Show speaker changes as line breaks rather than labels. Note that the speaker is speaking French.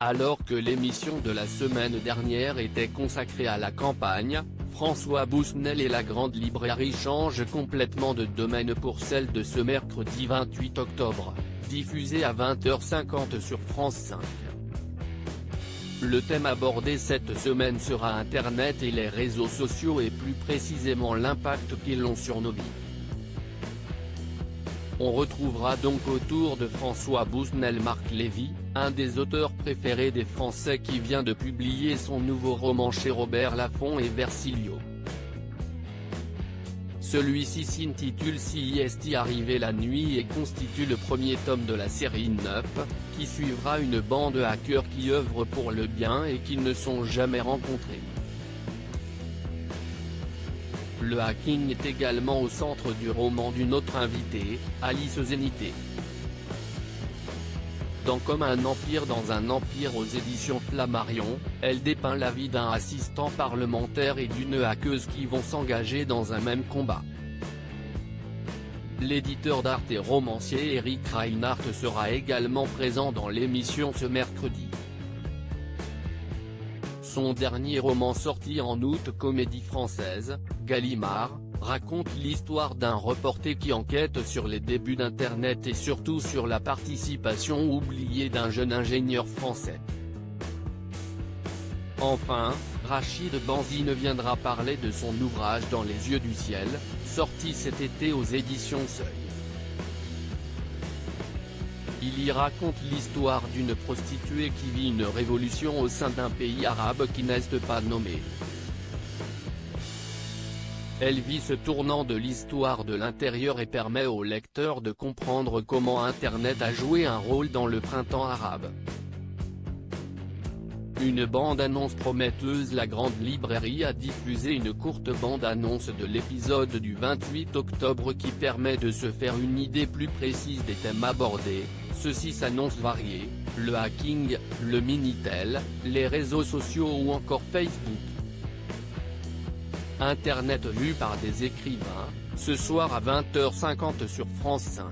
Alors que l'émission de la semaine dernière était consacrée à la campagne, François Bousnel et la Grande Librairie changent complètement de domaine pour celle de ce mercredi 28 octobre, diffusée à 20h50 sur France 5. Le thème abordé cette semaine sera Internet et les réseaux sociaux et plus précisément l'impact qu'ils ont sur nos vies. On retrouvera donc autour de François Bousnel Marc Lévy, un des auteurs préférés des Français qui vient de publier son nouveau roman chez Robert Laffont et Versilio. Celui-ci s'intitule CIST Arrivé la nuit et constitue le premier tome de la série 9, qui suivra une bande de hackers qui œuvrent pour le bien et qui ne sont jamais rencontrés. Le hacking est également au centre du roman d'une autre invitée, Alice Zénité. Dans Comme un empire dans un empire aux éditions Flammarion, elle dépeint la vie d'un assistant parlementaire et d'une hackeuse qui vont s'engager dans un même combat. L'éditeur d'art et romancier Eric Reinhardt sera également présent dans l'émission ce mercredi. Son dernier roman sorti en août, Comédie française, Gallimard, raconte l'histoire d'un reporter qui enquête sur les débuts d'Internet et surtout sur la participation oubliée d'un jeune ingénieur français. Enfin, Rachid Banzine viendra parler de son ouvrage Dans les yeux du ciel, sorti cet été aux éditions Seuil. Il y raconte l'histoire d'une prostituée qui vit une révolution au sein d'un pays arabe qui n'est pas nommé. Elle vit ce tournant de l'histoire de l'intérieur et permet au lecteur de comprendre comment Internet a joué un rôle dans le printemps arabe. Une bande-annonce prometteuse. La Grande Librairie a diffusé une courte bande-annonce de l'épisode du 28 octobre qui permet de se faire une idée plus précise des thèmes abordés. Ceux-ci s'annoncent variés, le hacking, le Minitel, les réseaux sociaux ou encore Facebook. Internet vu par des écrivains, ce soir à 20h50 sur France 5.